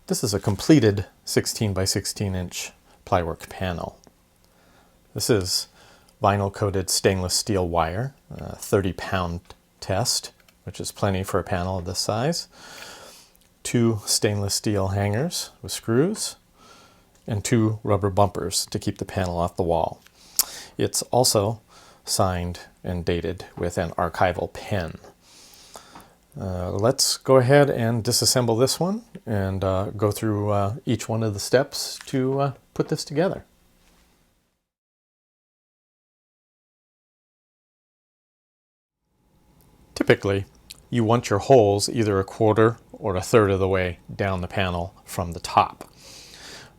This is a completed 16 by 16 inch Plywerk panel. This is vinyl coated stainless steel wire, 30-pound test, which is plenty for a panel of this size. 2 stainless steel hangers with screws, and 2 rubber bumpers to keep the panel off the wall. It's also signed and dated with an archival pen. Let's go ahead and disassemble this one and go through each one of the steps to put this together. Typically, you want your holes either a quarter or a third of the way down the panel from the top.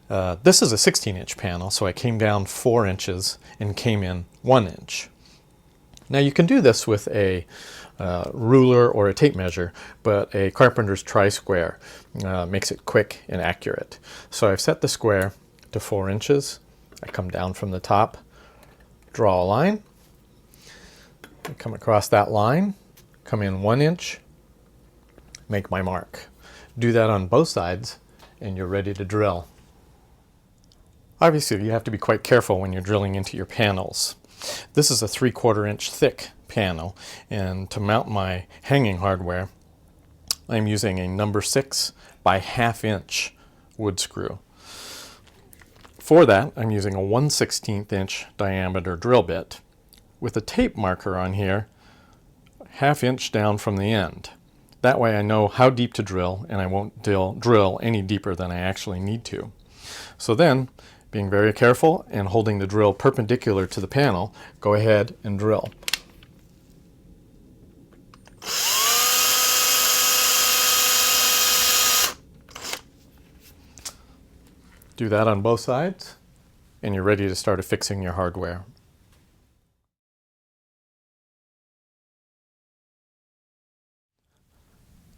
This is a 16-inch panel, so I came down 4 inches and came in 1 inch. Now you can do this with a ruler or a tape measure, but a carpenter's tri-square makes it quick and accurate. So I've set the square to 4 inches. I come down from the top, draw a line, I come across that line, come in 1 inch, make my mark. Do that on both sides and you're ready to drill. Obviously you have to be quite careful when you're drilling into your panels. This is a 3/4 inch thick panel, and to mount my hanging hardware I'm using a number 6 by 1/2 inch wood screw. For that I'm using a 1/16 inch diameter drill bit with a tape marker on here 1/2 inch down from the end. That way I know how deep to drill and I won't drill any deeper than I actually need to. So then, being very careful and holding the drill perpendicular to the panel, go ahead and drill. Do that on both sides and you're ready to start affixing your hardware.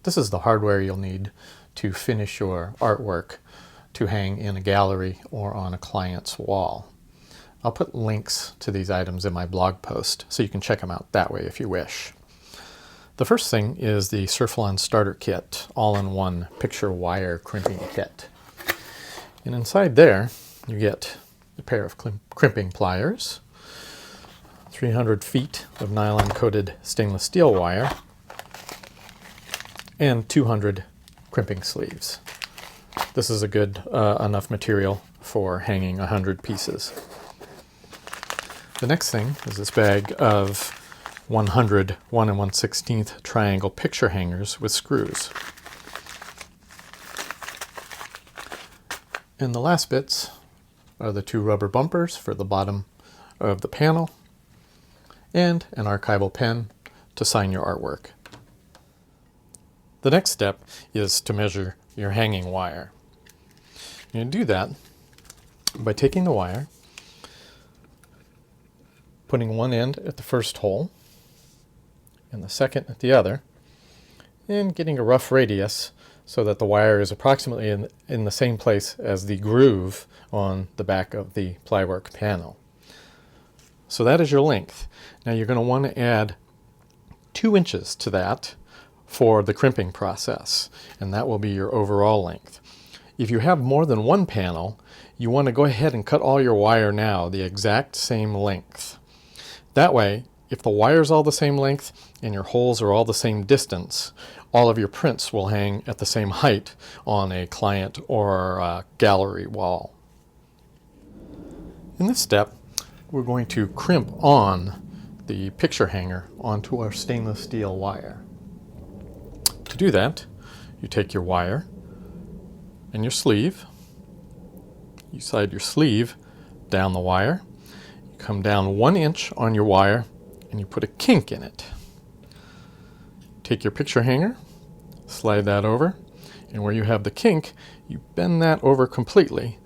This is the hardware you'll need to finish your artwork to hang in a gallery or on a client's wall. I'll put links to these items in my blog post so you can check them out that way if you wish. The first thing is the Surflon Starter Kit, all-in-one picture wire crimping kit. And inside there you get a pair of crimping pliers, 300 feet of nylon coated stainless steel wire, and 200 crimping sleeves. This is a good enough material for hanging 100 pieces. The next thing is this bag of 100 1 1/16 triangle picture hangers with screws. And the last bits are the 2 rubber bumpers for the bottom of the panel and an archival pen to sign your artwork. The next step is to measure your hanging wire. You do that by taking the wire, putting one end at the first hole and the second at the other, and getting a rough radius so that the wire is approximately in the same place as the groove on the back of the Plywerk panel. So that is your length. Now you're going to want to add 2 inches to that for the crimping process, and that will be your overall length. If you have more than one panel, you want to go ahead and cut all your wire now the exact same length. That way, if the wire's all the same length and your holes are all the same distance, all of your prints will hang at the same height on a client or a gallery wall. In this step, we're going to crimp on the picture hanger onto our stainless steel wire. To do that, you take your wire and your sleeve, you slide your sleeve down the wire, you come down 1 inch on your wire and you put a kink in it. Take your picture hanger, slide that over, and where you have the kink, you bend that over completely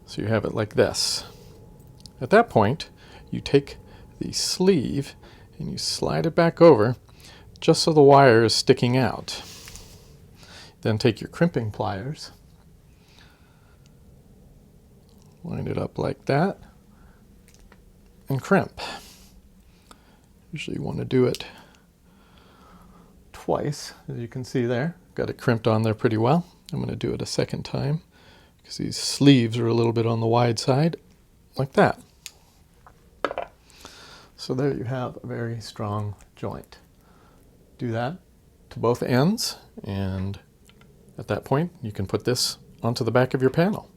so you have it like this. At that point, you take the sleeve and you slide it back over just so the wire is sticking out. Then take your crimping pliers, line it up like that, and crimp. Usually you want to do it twice, as you can see there. Got it crimped on there pretty well. I'm going to do it a second time because these sleeves are a little bit on the wide side, like that. So there you have a very strong joint. Do that to both ends, and at that point you can put this onto the back of your panel.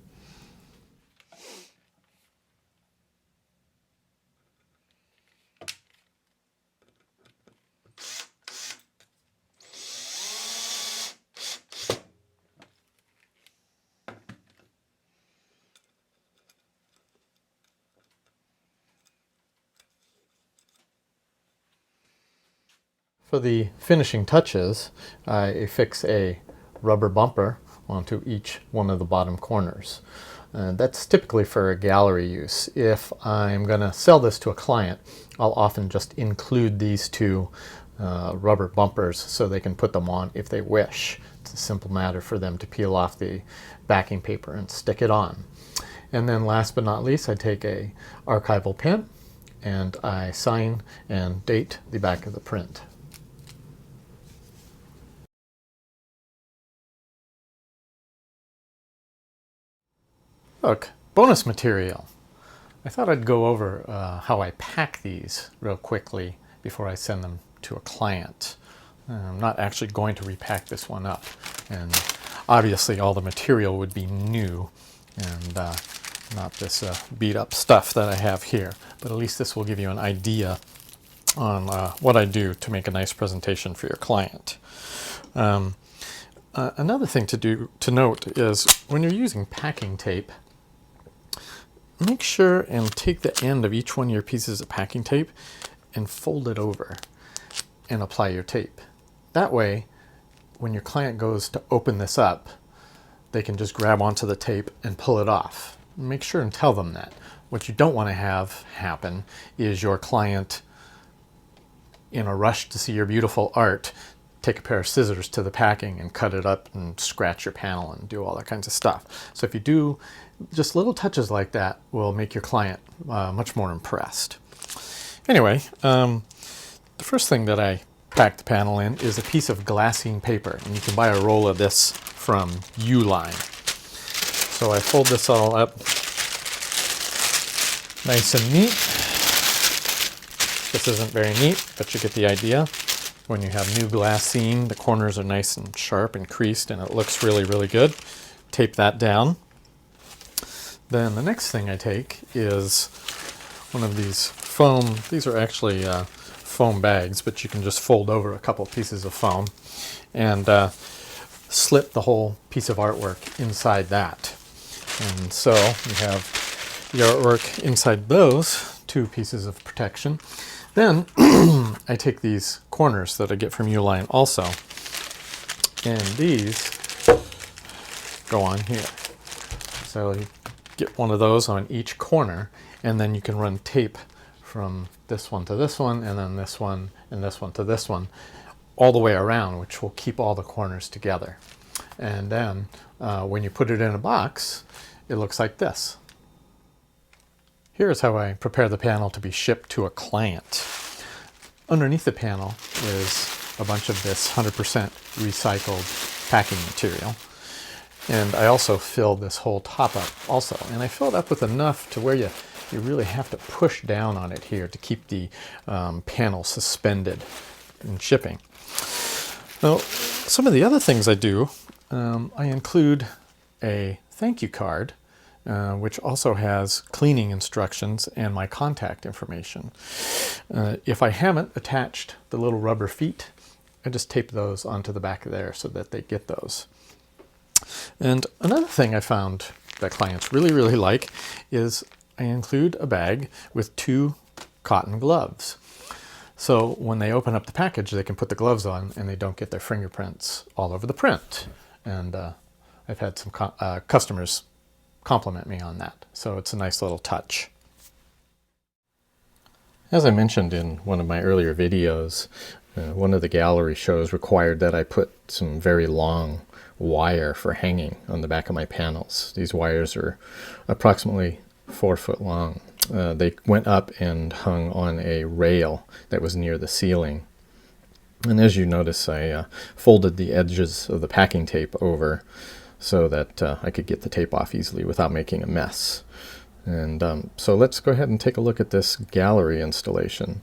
For the finishing touches, I affix a rubber bumper onto each one of the bottom corners. That's typically for gallery use. If I'm going to sell this to a client, I'll often just include these two rubber bumpers so they can put them on if they wish. It's a simple matter for them to peel off the backing paper and stick it on. And then last but not least, I take a archival pen and I sign and date the back of the print. Look, bonus material. I thought I'd go over how I pack these real quickly before I send them to a client. I'm not actually going to repack this one up, and obviously all the material would be new and not this beat up stuff that I have here, but at least this will give you an idea on what I do to make a nice presentation for your client. Another thing to note is when you're using packing tape, make sure and take the end of each one of your pieces of packing tape and fold it over and apply your tape. That way, when your client goes to open this up, they can just grab onto the tape and pull it off. Make sure and tell them that. What you don't want to have happen is your client, in a rush to see your beautiful art, take a pair of scissors to the packing and cut it up and scratch your panel and do all that kinds of stuff. So if you do just little touches like that, will make your client much more impressed. Anyway, the first thing that I pack the panel in is a piece of glassine paper, and you can buy a roll of this from Uline. So I fold this all up nice and neat. This isn't very neat, but you get the idea. When you have new glassine, the corners are nice and sharp and creased, and it looks really, really good. Tape that down. Then the next thing I take is one of these foam, these are actually foam bags, but you can just fold over a couple pieces of foam and slip the whole piece of artwork inside that. And so you have the artwork inside those two pieces of protection. Then I take these corners that I get from Uline also, and these go on here. So you get one of those on each corner, and then you can run tape from this one to this one, and then this one and this one to this one, all the way around, which will keep all the corners together. And then when you put it in a box, it looks like this. Here's how I prepare the panel to be shipped to a client. Underneath the panel is a bunch of this 100% recycled packing material. And I also fill this whole top up also. And I fill it up with enough to where you really have to push down on it here to keep the panel suspended in shipping. Now, some of the other things I do, I include a thank you card, which also has cleaning instructions and my contact information. If I haven't attached the little rubber feet, I just tape those onto the back of there so that they get those. And another thing I found that clients really, really like is I include a bag with 2 cotton gloves. So when they open up the package, they can put the gloves on and they don't get their fingerprints all over the print. And I've had some customers compliment me on that. So it's a nice little touch. As I mentioned in one of my earlier videos, one of the gallery shows required that I put some very long wire for hanging on the back of my panels. These wires are approximately 4 foot long. They went up and hung on a rail that was near the ceiling. And as you notice, I folded the edges of the packing tape over so that I could get the tape off easily without making a mess. And so let's go ahead and take a look at this gallery installation.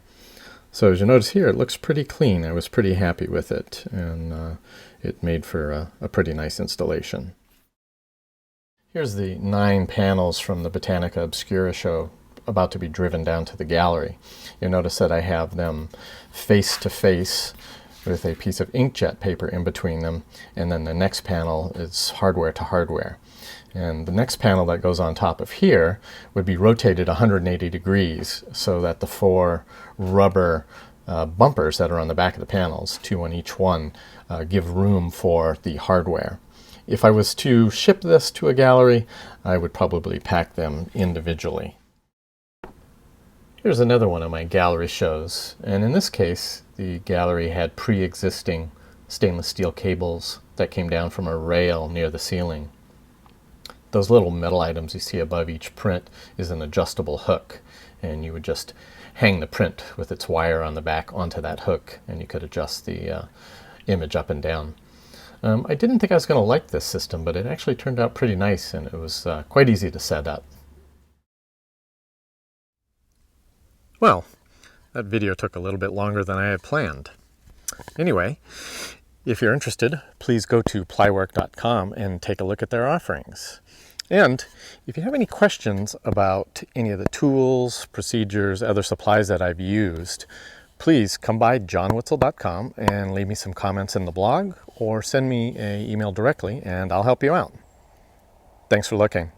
So as you notice here, it looks pretty clean. I was pretty happy with it, and it made for a pretty nice installation. Here's the 9 panels from the Botanica Obscura show about to be driven down to the gallery. You'll notice that I have them face to face with a piece of inkjet paper in between them, and then the next panel is hardware to hardware. And the next panel that goes on top of here would be rotated 180 degrees so that the 4 rubber bumpers that are on the back of the panels, 2 on each one, give room for the hardware. If I was to ship this to a gallery, I would probably pack them individually. Here's another one of my gallery shows, and in this case the gallery had pre-existing stainless steel cables that came down from a rail near the ceiling. Those little metal items you see above each print is an adjustable hook, and you would just hang the print with its wire on the back onto that hook, and you could adjust the image up and down. I didn't think I was going to like this system, but it actually turned out pretty nice, and it was quite easy to set up. Well, that video took a little bit longer than I had planned. Anyway, if you're interested, please go to Plywerk.com and take a look at their offerings. And if you have any questions about any of the tools, procedures, other supplies that I've used, please come by jonwitsell.com and leave me some comments in the blog, or send me an email directly and I'll help you out. Thanks for looking.